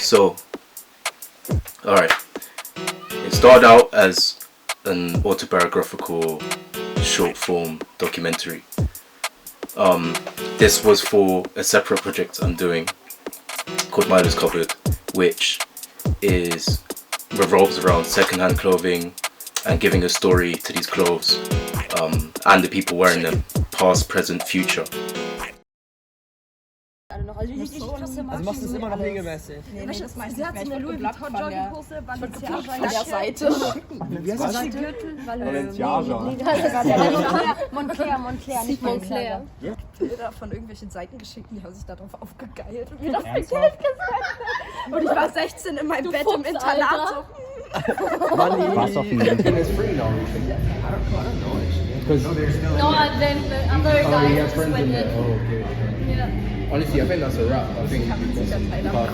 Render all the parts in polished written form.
So, alright. It started out as an autobiographical short form documentary. This was for a separate project I'm doing called Milo's Cupboard, which revolves around secondhand clothing and giving a story to these clothes and the people wearing them, past, present, future. Also machst du es immer noch regelmäßig? Sie hat so eine Louis Vuitton Jogginghose, Balenciaga Von der Seite. Wie heißt das Gürtel? Balenciaga. Montclair, nicht Montclair. Bilder von irgendwelchen Seiten geschickt, die haben sich darauf aufgegeilt und mir das Geld gesagt. Und ich war 16 in meinem Bett im Internat so. Money is free now. No, and then the other guy just went in. Okay. Yeah. Honestly, I think that's a wrap. I think Dann nochmal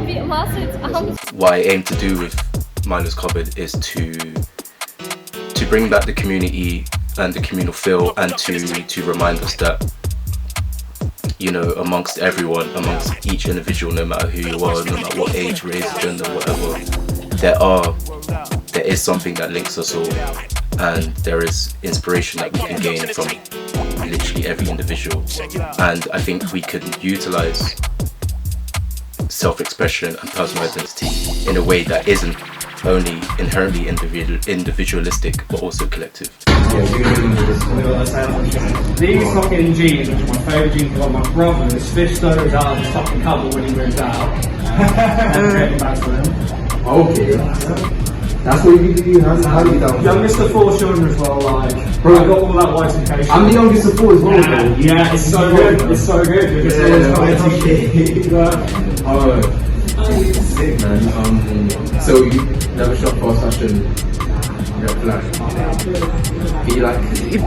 Wie immer jetzt abends. What I aim to do with Milo's Cupboard is to bring back the community and the communal feel, and to remind us that, you know, amongst everyone, amongst each individual, no matter who you are, no matter what age, race, gender, whatever, there is something that links us all, and there is inspiration that we can gain from literally every individual. And I think we can utilize self-expression and personal identity in a way that isn't only inherently individualistic but also collective. These fucking jeans, which are my favourite jeans, got my brother who fished those out of his fucking cupboard when he moved out. And getting back to them. okay. That's what you need to do. How do you know? Youngest of 4 children as well, like, Bro, I got all that white education. I'm the youngest of 4 as well. Yeah, yeah, it's so good. It's so good. Because Sick, man. So you never shop fast fashion. Red flag.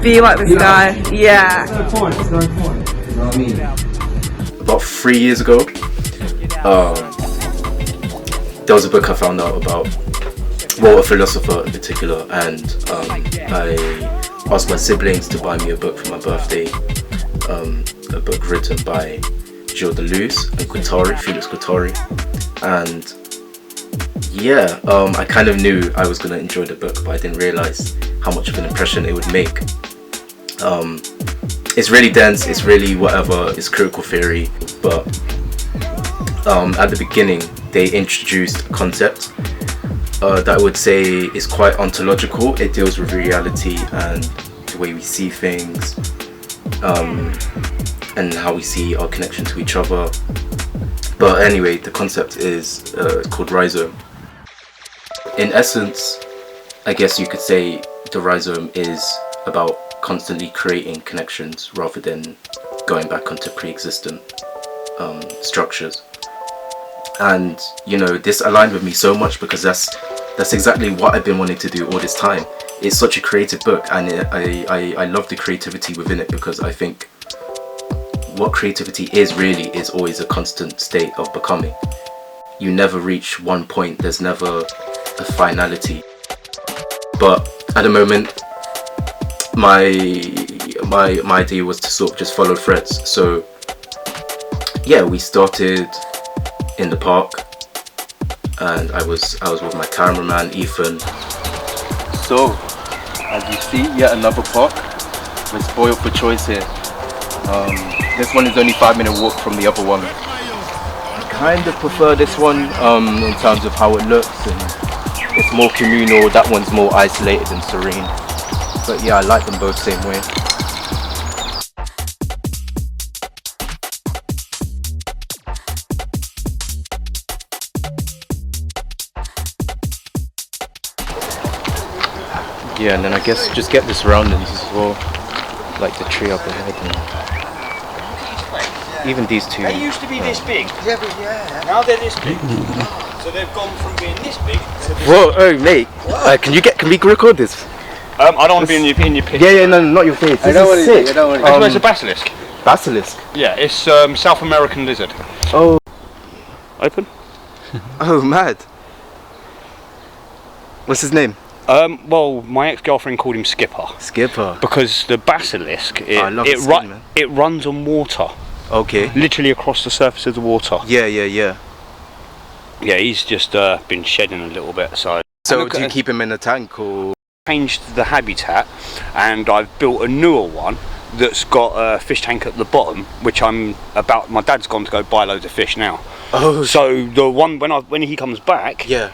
Be like this guy. Yeah. There's no point. There's no point. You know what I mean? About 3 years ago, there was a book I found out about, well, a philosopher in particular, and I asked my siblings to buy me a book for my birthday, a book written by Gilles Deleuze and Felix Guattari, and yeah, I kind of knew I was going to enjoy the book, but I didn't realize how much of an impression it would make. It's really dense, it's really whatever, it's critical theory, but at the beginning they introduced a concept that I would say is quite ontological. It deals with reality and the way we see things, and how we see our connection to each other. But anyway, the concept is called rhizome. In essence, I guess you could say the rhizome is about constantly creating connections rather than going back onto pre-existent structures. And you know, this aligned with me so much because that's exactly what I've been wanting to do all this time. It's such a creative book, and I love the creativity within it, because I think what creativity is really is always a constant state of becoming. You never reach one point, there's never a finality. But at the moment, my idea was to sort of just follow threads. So yeah, we started in the park, and I was with my cameraman Ethan. So as you see, yet another park. We're spoiled for choice here. This one is only 5-minute walk from the other one. I kind of prefer this one in terms of how it looks, and it's more communal. That one's more isolated and serene. But yeah, I like them both same way. Yeah, and then I guess just get the surroundings as well, like the tree up ahead, and even these two. They used to be this big. Yeah, but yeah. Now they're this big. So they've gone from being this big to this Whoa, oh mate, can we record this? I don't want to be in your picture. Yeah, no, not your face. This is sick. It's a basilisk. Basilisk? Yeah, it's South American lizard. Oh. Open? Oh, mad. What's his name? Well, my ex-girlfriend called him Skipper. Skipper. Because the basilisk, I love the skin, man. it runs on water. Okay. Literally across the surface of the water. Yeah. Yeah, he's just been shedding a little bit. So do you keep him in a tank or? Changed the habitat, and I've built a newer one that's got a fish tank at the bottom, which my dad's gone to go buy loads of fish now. Oh. So the one when he comes back. Yeah.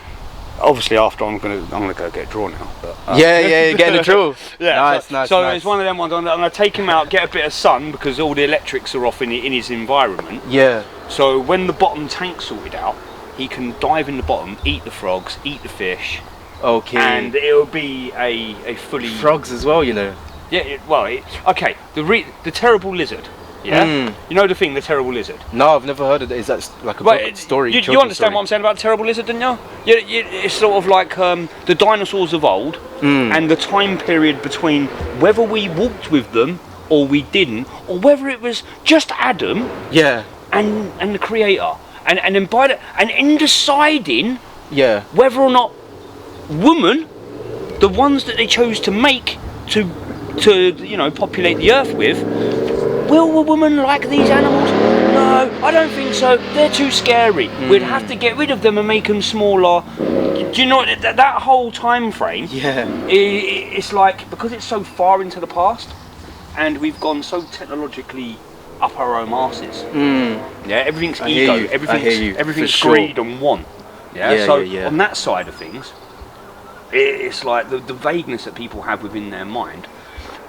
Obviously, after I'm gonna go get a draw now. But, yeah, you're getting a draw. Yeah, nice. So it's one of them ones. I'm gonna take him out, get a bit of sun because all the electrics are off in his environment. Yeah. So when the bottom tank's sorted out, he can dive in the bottom, eat the frogs, eat the fish. Okay. And it'll be a fully frogs as well, you know. Yeah. Okay. The terrible lizard. Yeah. You know the thing, the terrible lizard. No, I've never heard of it. Is that like a story? You understand what I'm saying about the terrible lizard, don't you? It's sort of like the dinosaurs of old, and the time period between whether we walked with them or we didn't, or whether it was just Adam. Yeah. And the Creator, and then in deciding. Yeah. Whether or not women, the ones that they chose to make to populate the earth with. Will a woman like these animals? No, I don't think so. They're too scary. We'd have to get rid of them and make them smaller. Do you know that whole time frame? Yeah. It's like, because it's so far into the past, and we've gone so technologically up our own arses. Yeah, everything's ego. Everything's greed and want. Yeah. On that side of things, it's like the vagueness that people have within their mind.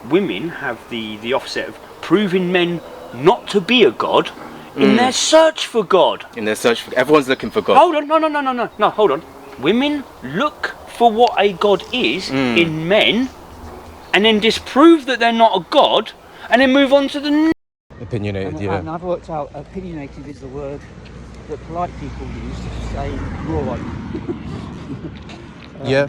Women have the offset of proving men not to be a god in their search for God. Everyone's looking for God. Hold on, no, hold on. Women look for what a god is in men, and then disprove that they're not a god, and then move on to the opinionated. And I've worked out opinionated is the word that polite people use to say you're right. Yeah.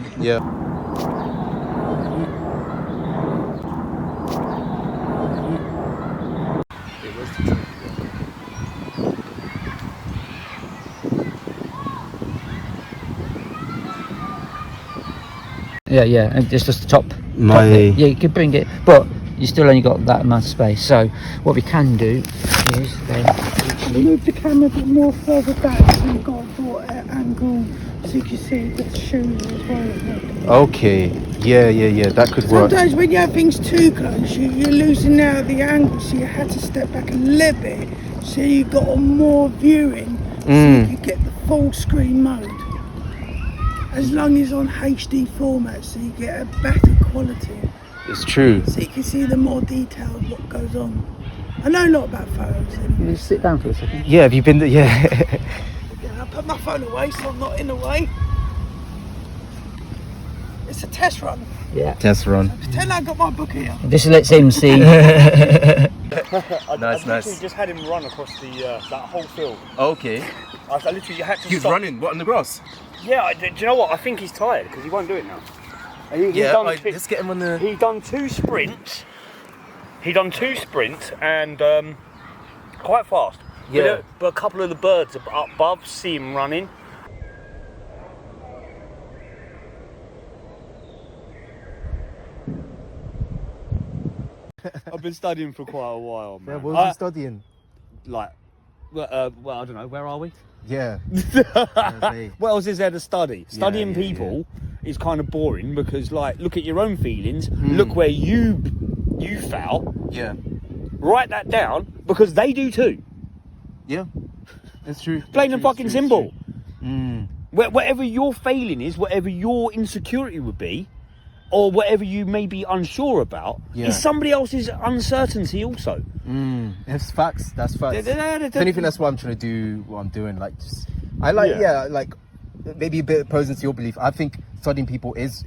Yeah, and it's just the top. Yeah, you could bring it, but you still only got that amount of space. So what we can do is then move the camera a bit more further back so you've got a broader angle so you can see the shoes as well. Okay, yeah, that could work. Sometimes when you have things too close, you're losing out the angle, so you had to step back a little bit so you got a more viewing so you could get the full screen mode. As long as on HD format, so you get a better quality. It's true. So you can see the more detailed what goes on. I know a lot about photos. You just sit down for a second. Yeah, have you been there? Yeah. I put my phone away so I'm not in the way. It's a test run. Yeah. Test run. Pretend I got my book here. This lets him see. Nice. just had him run across that whole field. Okay. I literally had to He was running. What, on the grass? Yeah, do you know what? I think he's tired because he won't do it now. Let's get him on the. He done 2 sprints. And quite fast. Yeah. But a couple of the birds up above see him running. I've been studying for quite a while, man. Yeah, what was you studying? Well, I don't know. Where are we? Yeah. What else is there to study? Studying people is kind of boring because, like, look at your own feelings. Look where you foul. Yeah. Write that down because they do too. Yeah. It's true. Plain and fucking simple. Whatever your failing is, whatever your insecurity would be, or whatever you may be unsure about, is somebody else's uncertainty also. It's facts. That's facts. If anything, that's what I'm trying to do. What I'm doing, like, like maybe a bit opposing to your belief. I think studying people is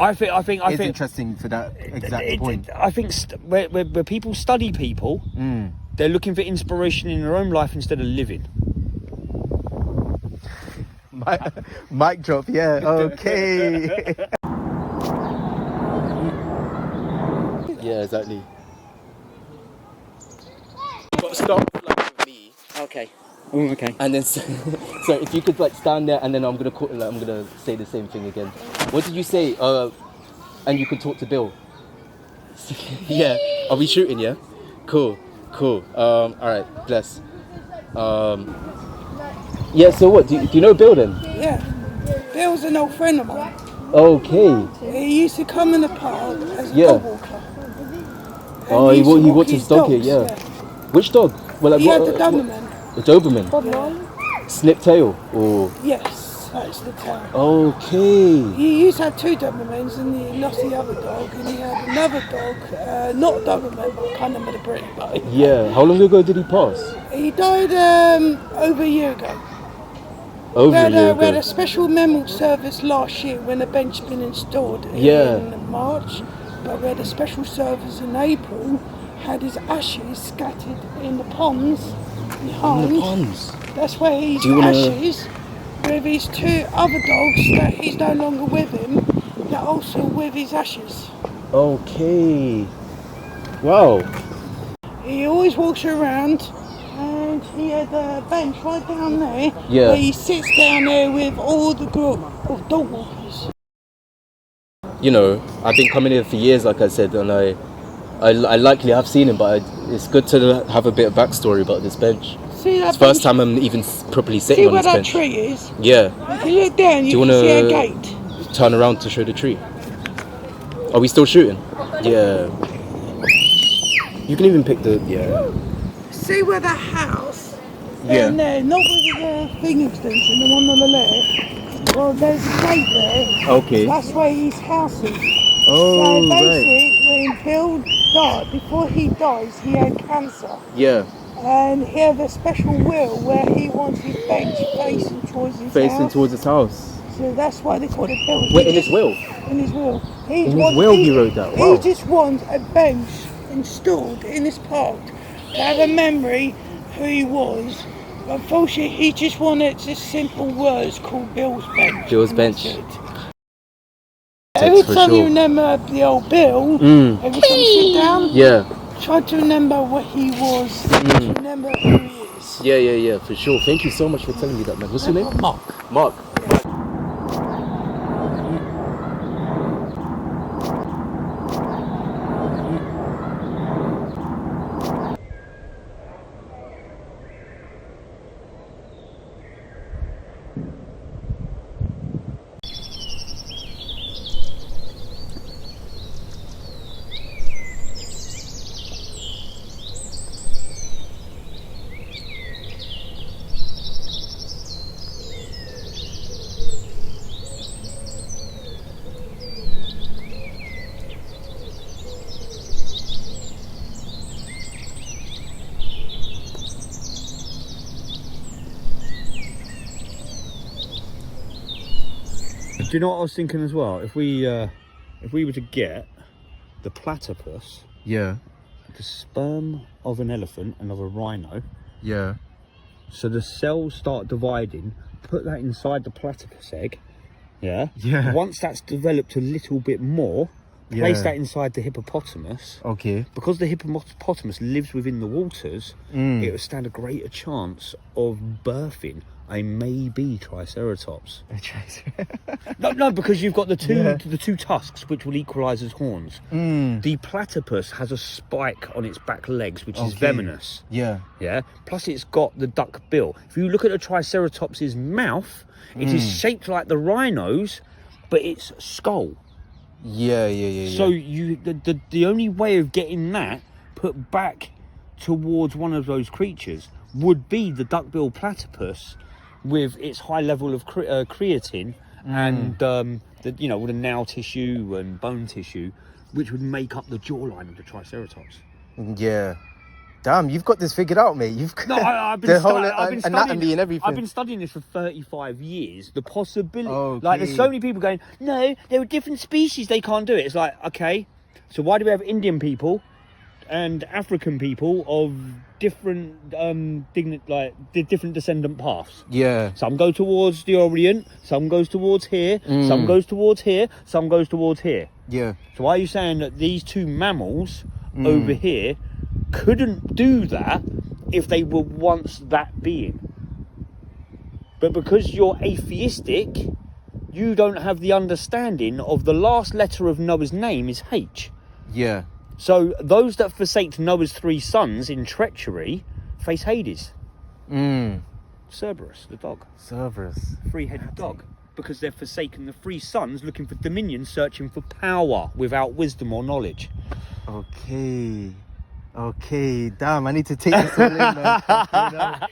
interesting for that exact point. I think where people study people, they're looking for inspiration in their own life instead of living. Mic drop. Yeah. Okay. Yeah, exactly. Got to stop like with me. Okay. Oh, okay. And then, so if you could like stand there, and then I'm gonna say the same thing again. What did you say? And you could talk to Bill. Yeah. Are we shooting? Yeah. Cool. All right. Bless. Yeah. So what? Do you know Bill then? Yeah. Bill's an old friend of mine. Okay. He used to come in the park as a Yeah. dog walker. Oh, And he used to walked his dog here. dogs, Yeah. Which dog? Well, like, He had the Doberman. The Doberman. Snip tail or? Yes, that's the tail. Okay. He used to have 2 Dobermans and he lost the other dog, and he had another dog, not a Doberman, but I can't remember the breed. But Yeah. How long ago did he pass? he died over a year ago. Over a year We had ago. a special memorial service last year when the bench had been installed in March, but we had a special service in April, had his ashes scattered in the ponds behind. In the ponds? That's where his Do you wanna- ashes, with his 2 other dogs that he's no longer with him, that also with his ashes. Okay. Wow. He always walks around, and he had a bench right down there, Yeah. where he sits down there with all the group of dog walkers. You know, I've been coming here for years, like I said, and I likely have seen him, but it's good to have a bit of backstory about this bench. See that It's the first bench? time I'm even properly sitting See on where this that bench. tree is? Yeah. If you look down, Do you you can wanna see a gate. turn around to show the tree? Are we still shooting? Yeah. You can even pick the See where that house? Yeah. Down there, not with the thing extension, the one on the left. Well, there's a gate there. Okay. That's where his house is. Oh, so right. basically, when Bill died, before he dies, he had cancer. Yeah. And he had a special will where he wants his bench facing towards his house. Towards his house. So that's why they call it Bill. Wait, in his will? In his will. In his will he wrote that? Wow. He just wants a bench installed in this park to have a memory who he was. Unfortunately, he just wanted just simple words called Bill's Bench. Bill's and bench. that's it. Every For time you sure. remember the old Bill, every time you sit down, Yeah. try to remember what he was, to remember who he is. Yeah, for sure. Thank you so much for telling me that, man. What's your name? Mark. Do you know what I was thinking as well? If we were to get the platypus, Yeah. the sperm of an elephant and of a rhino, Yeah. so the cells start dividing, put that inside the platypus egg, yeah? Yeah. Once that's developed a little bit more, place Yeah. that inside the hippopotamus. Okay. Because the hippopotamus lives within the waters, it will stand a greater chance of birthing a maybe triceratops. No, because you've got the two tusks, which will equalise as horns. The platypus has a spike on its back legs, which is venomous. Yeah. Yeah. Plus, it's got the duck bill. If you look at a triceratops's mouth, it is shaped like the rhino's, but its skull. Yeah. So the only way of getting that put back towards one of those creatures would be the duck-billed platypus with its high level of creatine and all the nail tissue and bone tissue, which would make up the jawline of the triceratops. Yeah. Damn, you've got this figured out, mate. You've got I've been the whole studying anatomy and everything. I've been studying this for 35 years. The possibility, like, there's so many people going, no, there are different species, they can't do it. It's like, okay, so why do we have Indian people and African people of different different descendant paths? Yeah. Some go towards the Orient, some goes towards here, some goes towards here, some goes towards here. Yeah. So why are you saying that these two mammals over here couldn't do that if they were once that being? But because you're atheistic, you don't have the understanding of the last letter of Noah's name is H. Yeah. So those that forsake Noah's 3 sons in treachery face Hades. Cerberus, the dog. Cerberus. 3-headed dog. Because they've forsaken the 3 sons looking for dominion, searching for power without wisdom or knowledge. Okay. Damn, I need to take this all in, man.